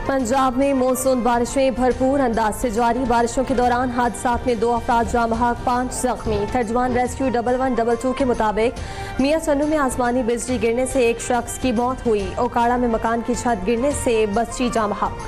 पंजाब में मानसून बारिशें भरपूर अंदाज से जारी। बारिशों के दौरान हादसात में 2 अफराद जाँ बहक, 5 जख्मी। तर्जुमान रेस्क्यू 1112 के मुताबिक मियां चन्नू में आसमानी बिजली गिरने से एक शख्स की मौत हुई। ओकाड़ा में मकान की छत गिरने से बच्ची जाँ बहक।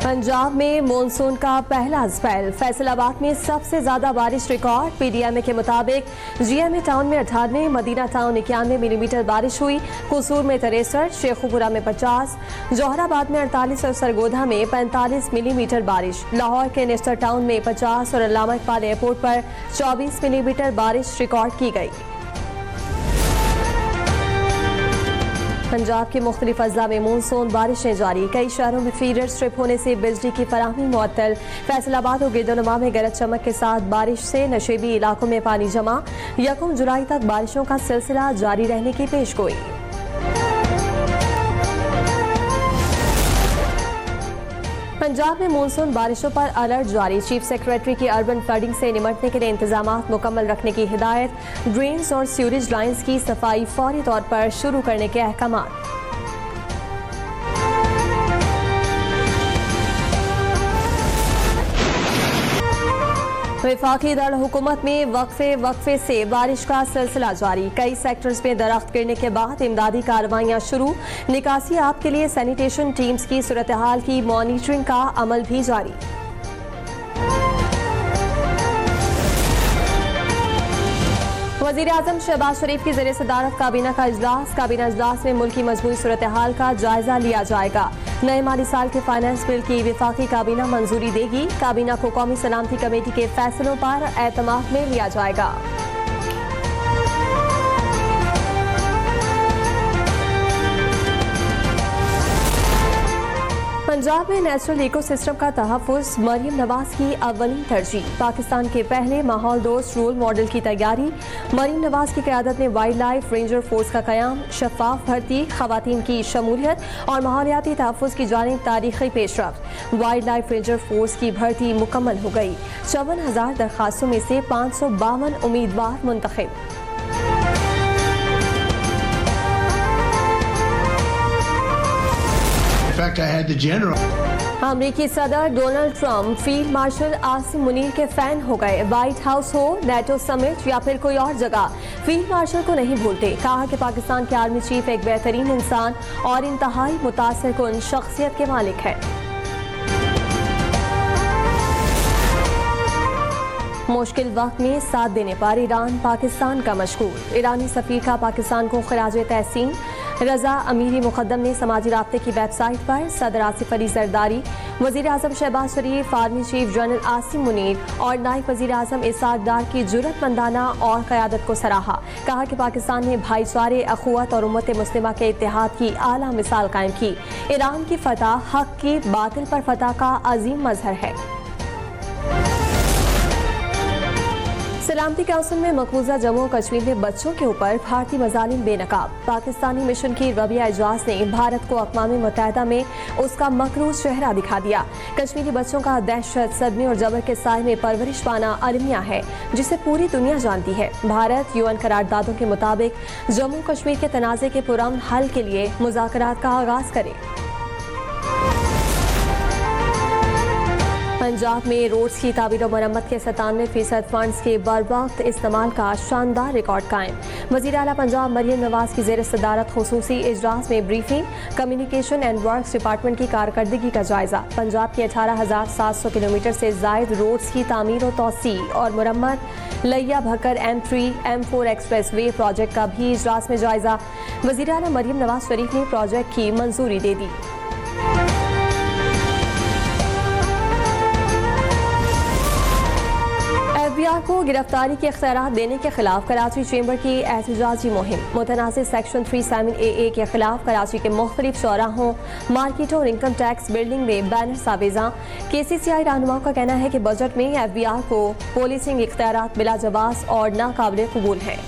पंजाब में मानसून का पहला स्पेल। फैसलाबाद में सबसे ज्यादा बारिश रिकॉर्ड। पीडीएमए के मुताबिक जीएमए टाउन में 98, मदीना टाउन 91 मिलीमीटर बारिश हुई। कसूर में 63, शेखुपुरा में 50, जौहराबाद में 48 और सरगोधा में 45 मिलीमीटर बारिश। लाहौर के नेस्टर टाउन में 50 और अल्लामा इकबाल एयरपोर्ट पर 24 मिलीमीटर बारिश रिकॉर्ड की गई। पंजाब के मुख्तलिफ अजला में मानसून बारिशें जारी। कई शहरों में फीडर स्ट्रिप होने से बिजली की फराहमी मुअत्तल। फैसलाबाद और गिरदोनुमा में गरज चमक के साथ बारिश से नशेबी इलाकों में पानी जमा। 1 जुलाई तक बारिशों का सिलसिला जारी रहने की पेशगोई। पंजाब में मानसून बारिशों पर अलर्ट जारी। चीफ सेक्रेटरी की अर्बन फ्लडिंग से निमटने के लिए इंतजाम मुकम्मल रखने की हिदायत। ड्रेन्स और सीवरेज लाइन्स की सफाई फौरी तौर पर शुरू करने के अहकाम। वफाकी दारुल हुकूमत में वक्फे से बारिश का सिलसिला जारी। कई सेक्टर्स में दरख्त गिरने के बाद इमदादी कार्रवाइयां शुरू। निकासी आब के लिए सैनिटेशन टीम्स की सूरत हाल की मॉनिटरिंग का अमल भी जारी। वज़ीर आज़म शहबाज शरीफ की ज़रिए सदारत काबीना का इजलास। काबीना इजलास में मुल्क की मजमूई सूरत हाल का जायजा लिया जाएगा। नए माली साल के फाइनेंस बिल की वफाकी काबीना मंजूरी देगी। काबीना को कौमी सलामती कमेटी के फैसलों पर एतमाद में लिया जाएगा। पंजाब में नेचुरल इकोसिस्टम का तहफ़्फ़ुज़ मरियम नवाज की अव्वलीन तरजीह। पाकिस्तान के पहले माहौल दोस्त रोल मॉडल की तैयारी। मरियम नवाज की क़यादत में वाइल्ड लाइफ रेंजर फोर्स का क़याम। शफाफ भर्ती, ख़वातीन की शमूलियत और माहौलियाती तहफ़्फ़ुज़ की जानिब तारीख़ी पेशरफ्त। वाइल्ड लाइफ रेंजर फोर्स की भर्ती मुकम्मल हो गई। 54,000 दरख्वास्तों में से 552 उम्मीदवार मुंतखब। अमरीकी सदर Donald Trump field marshal Asim Munir के फैन हो गए। व्हाइट हाउस हो, नेटो समिट या फिर कोई और जगह, फील्ड मार्शल को नहीं भूलते। कहा कि पाकिस्तान के आर्मी चीफ एक बेहतरीन इंसान और इंतहाई मुतासिरकुन शख्सियत के मालिक है। मुश्किल वक्त में साथ देने पर ईरान पाकिस्तान का मशकूर। ईरानी सफीर का पाकिस्तान को खिराजे तहसीन। रजा अमीरी मुकद्दम ने समाजी राब्ते की वेबसाइट पर सदर आसिफ अली जरदारी, वज़ीर आज़म Shehbaz Sharif, army chief general Asim Munir और नायब वज़ीर आज़म इसाक डार की जुर्रतमंदाना और क़यादत को सराहा। कहा कि पाकिस्तान ने भाईचारे, अखुवत और उम्मत मुस्लिमा के इत्तेहाद की आला मिसाल कायम की। ईरान की फतह हक की बातिल पर फतह का अजीम मजहर है। सलामती काउंसिल में मकबूजा जम्मू कश्मीर में बच्चों के ऊपर भारतीय मजालिम बेनकाब। पाकिस्तानी मिशन की रबिया एजाज ने भारत को अक़वाम मुत्तहिदा में उसका मकरूज चेहरा दिखा दिया। कश्मीरी बच्चों का दहशत, सदमे और जबर के साए में परवरिश पाना अलमिया है, जिसे पूरी दुनिया जानती है। भारत यूएन करारदादों के मुताबिक जम्मू कश्मीर के तनाज़े के पुरअमन हल के लिए मुज़ाकरात का आगाज करे। पंजाब में रोड्स की तामीर और मरम्मत के 97% फंड्स के बरवक्त इस्तेमाल का शानदार रिकॉर्ड कायम। वज़ीर आला पंजाब मरियम नवाज की ज़ेर सदारत खुसूसी इजलास में briefing. Communication and works department की कारकर्दगी का जायजा। पंजाब के 18,700 किलोमीटर से जायद रोड्स की तामीर और तोसी और मरम्मत। लिया भकर M3 M4 express way project का भी इजलास में जायजा। वज़ीर आला मरियम नवाज शरीफ ने प्रोजेक्ट की मंजूरी दे दी। FBI को गिरफ्तारी के इख्तियारात देने के खिलाफ कराची चेंबर की एहतजाजी मुहिम। मुतनाज़िर सेक्शन 37AA के खिलाफ कराची के मुख्तलिफ चौराहों, मार्केटों और इनकम टैक्स बिल्डिंग में बैनर सावेजा। KCCI रहनुमाओं का कहना है कि बजट में FBI को पोलिसिंग इख्तियारात बिला जवाज़ और नाकाबिले कबूल हैं।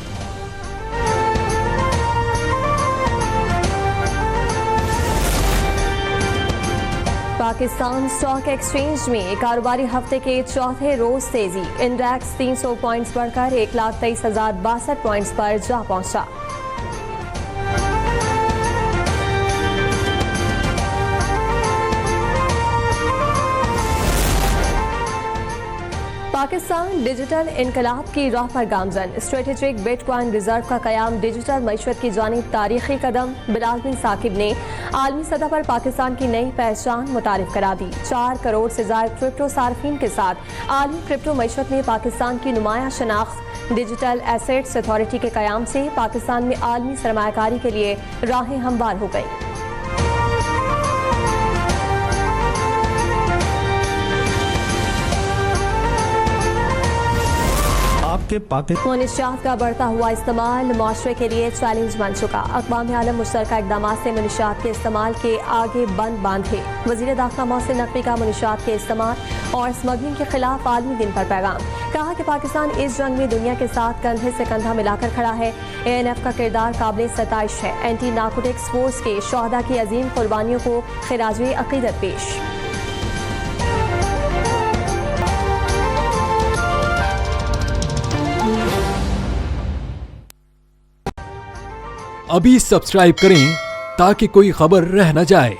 पाकिस्तान स्टॉक एक्सचेंज में कारोबारी हफ्ते के चौथे रोज तेजी। इंडेक्स 300 पॉइंट्स बढ़कर 1,23,062 पॉइंट्स पर जा पहुंचा। पाकिस्तान डिजिटल इनकलाब की राह पर गामजन। स्ट्रेटेजिक बिटकॉइन रिजर्व का कयाम डिजिटल मईशत की जानिब तारीखी कदम। बिलाल बिन साकिब ने आलमी सतह पर पाकिस्तान की नई पहचान मुतारिफ करा दी। 4 करोड़ से ज्यादा क्रिप्टो सार्फिन के साथ आलमी क्रिप्टो मईशत में पाकिस्तान की नुमाया शनाख्त। डिजिटल एसेट्स अथॉरिटी के कयाम से पाकिस्तान में आलमी सरमायाकारी के लिए राहें हमवार हो गई। मुनशियात का बढ़ता हुआ इस्तेमाल माशरे के लिए चैलेंज बन चुका। अक़वाम आलम मुश्तरका इक़दाम से मुनशियात के इस्तेमाल के आगे बंद बांधे। वज़ीर दाखिला मोहसिन नकवी का मुनशियात के इस्तेमाल और स्मगलिंग के खिलाफ आलमी दिन पर पैगाम। कहा कि पाकिस्तान इस जंग में दुनिया के साथ कंधे से कंधा मिलाकर खड़ा है। ANF का किरदार काबिल सताइश है। एंटी नार्कोटिक्स फोर्स के शोहदा की अजीम कुर्बानियों को खिराजे अक़ीदत पेश। अभी सब्सक्राइब करें ताकि कोई खबर रह न जाए।